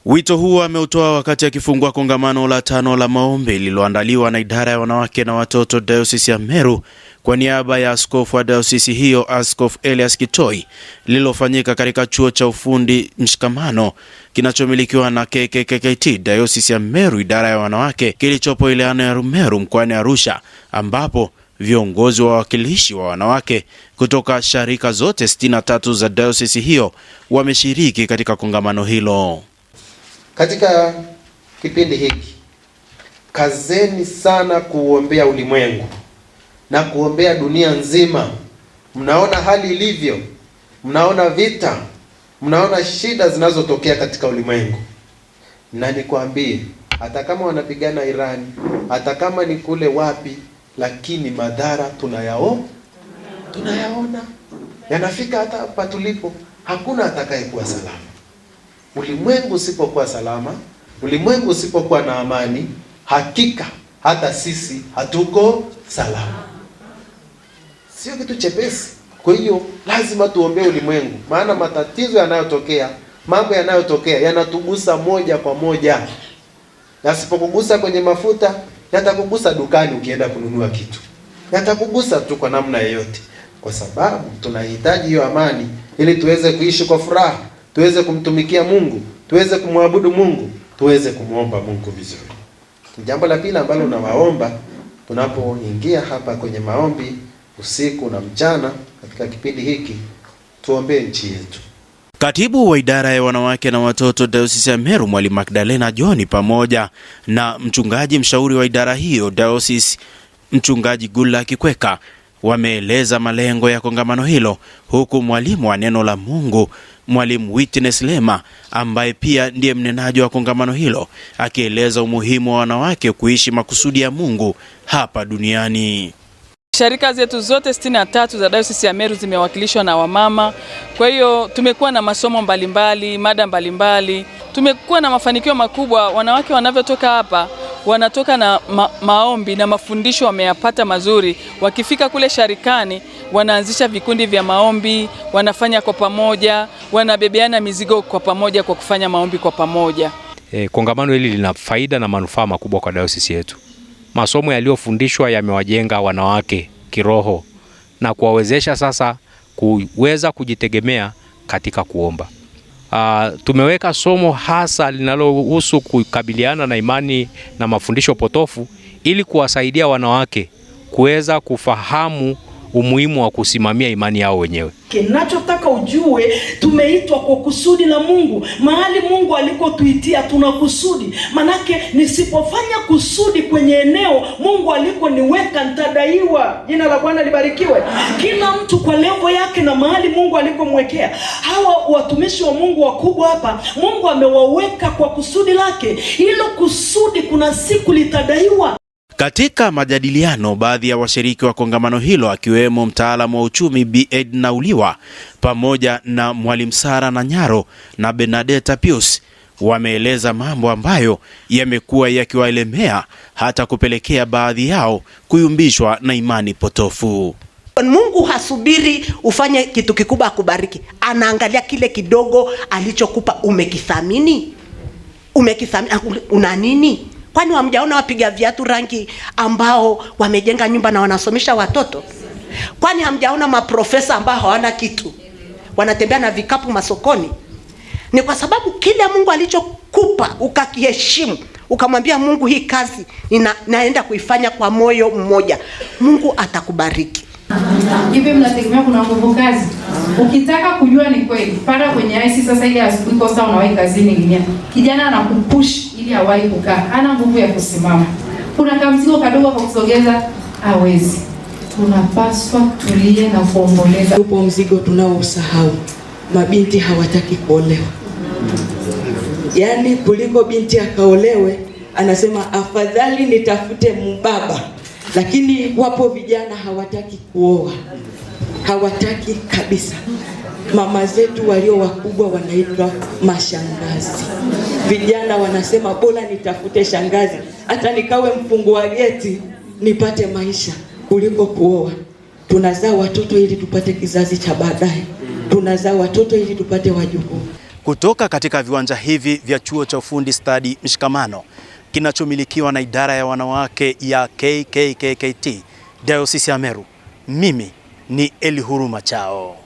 Wito huo ameutoa wakati akifungua kongamano la 5 la maombi lililoandaliwa na idara ya wanawake na watoto Dayosisi ya Meru kwa niaba ya askofu wa dayosisi hiyo, Askofu Elias Kitoi, lililofanyika katika chuo cha ufundi Mshikamano kinachomilikiwa na KKKT Dayosisi ya Meru, idara ya wanawake, kilichopo Ileana ya Rumeru mkoani Arusha, ambapo viongozi wa wawakilishi wa wanawake kutoka sharika zote 63 za dayosisi hiyo wameshiriki katika kongamano hilo. Katika kipindi hiki, kazeni sana kuombea ulimwengu na kuombea dunia nzima. Mnaona hali ilivyo, mnaona vita, mnaona shida zinazotokea katika ulimwengu. Na nikwambie, hata kama wanapigana Irani, hata kama ni kule wapi, lakini madhara tunayaona. Yanafika hata hapa tulipo, hakuna atakayekuwa salama. Ulimwengu usipokuwa salama, ulimwengu usipokuwa na amani, hakika hata sisi hatuko salama. Sio kitu chepesi. Kwa hiyo lazima tuombee ulimwengu, maana matatizo yanayotokea, mambo yanayotokea yanatugusa moja kwa moja. Yasipokugusa kwenye mafuta, yatakugusa dukani ukienda kununua kitu. Yatakugusa tu kwa namna yoyote. Kwa sababu tunahitaji hiyo amani ili tuweze kuishi kwa furaha, tuweze kumtumikia Mungu, tuweze kumwabudu Mungu, tuweze kumuomba Mungu vizuri. Jambo la pili ambalo nawaomba tunapoingia hapa kwenye maombi usiku na mchana katika kipindi hiki, tuombee nchi yetu. Katibu wa idara ya wanawake na watoto Dayosisi ya Meru, Mwalimu Magdalena John, pamoja na mchungaji mshauri wa idara hiyo Dayosisi, Mchungaji Gula Kikweka, wameeleza malengo ya kongamano hilo, huku mwalimu wa neno la Mungu Mwalimu Witness Lema, ambaye pia ndiye mnenaji wa kongamano hilo, akieleza umuhimu wa wanawake kuishi makusudi ya Mungu hapa duniani. Sharika zetu zote 63 za Dayosisi ya Meru zimewakilishwa na wamama. Kwa hiyo tumekuwa na masomo mbalimbali, mada mbalimbali. Tumekuwa na mafanikio makubwa. Wanawake wanavyotoka hapa, wanatoka na maombi na mafundisho wameyapata mazuri. Wakifika kule sharikani, wanaanzisha vikundi vya maombi, wanafanya kwa pamoja, wanabebeana mizigo kwa pamoja kwa kufanya maombi kwa pamoja. Kongamano hili lina faida na manufaa makubwa kwa dayosisi yetu. Masomo yaliyofundishwa yamewajenga wanawake kiroho na kuwawezesha sasa kuweza kujitegemea katika kuomba. Tumeweka somo hasa linalohusu kukabiliana na imani na mafundisho potofu ili kuwasaidia wanawake kuweza kufahamu umuhimu wa kusimamia imani yao wenyewe. Kinachotaka ujue, tumeitwa kwa kusudi la Mungu. Mahali Mungu alikotuitia tuna kusudi. Manake nisipofanya kusudi kwenye eneo Mungu alikoniweka nitadaiwa. Jina la Bwana libarikiwe. Kila mtu kwa levo yake na mahali Mungu alikomwekea. Hawa watumishi wa Mungu wakubwa hapa, Mungu amewaweka kwa kusudi lake. Hilo kusudi kuna siku litadaiwa. Katika majadiliano, baadhi ya washiriki wa kongamano hilo akiwemo mtaalamu wa uchumi Bi Edna Uliwa pamoja na Mwalimu Sara na Nyaro na Bernadetta Pius wameeleza mambo ambayo yamekuwa yakiwaelemea hata kupelekea baadhi yao kuyumbishwa na imani potofu. Mungu hasubiri ufanye kitu kikubwa akubariki. Anaangalia kile kidogo alichokupa. Umekithamini? Una nini? Kwani hamjaona wapiga viatu rangi ambao wamejenga nyumba na wanasomesha watoto? Kwani hamjaona maprofesa ambao hawana kitu, wanatembea na vikapu masokoni? Ni kwa sababu kile Mungu alichokupa ukakiheshimu, ukamwambia Mungu, hii kazi naenda kuifanya kwa moyo mmoja, Mungu atakubariki. Hivi mnategemea kuna nguvu kazi? Ukitaka kujua ni kweli, para kwenye IC sasa ile asubuhi kwa sababu unawahi kazini ngine. Kijana anakupush ili awahi kukaa. Hana nguvu ya kusimama. Kuna kamzigo kadogo kwa kusogeza hawezi. Tunapaswa tulie na kuomboleza. Upo mzigo tunaousahau. Mabinti hawataki kuolewa. Yaani kuliko binti akaolewe, anasema afadhali nitafute mbaba. Lakini wapo vijana hawataki kuoa. Hawataki kabisa. Mama zetu walio wakubwa wanaitwa mashangazi. Vijana wanasema bora nitafute shangazi, hata nikawe mfungua geti nipate maisha kuliko kuoa. Tunazaa watoto ili tupate kizazi cha baadaye. Tunazaa watoto ili tupate wajukuu. Kutoka katika viwanja hivi vya chuo cha ufundi stadi Mshikamano kinachomilikiwa na idara ya wanawake ya KKKT Dayosisi ya Meru, mimi ni Elihuruma Chao.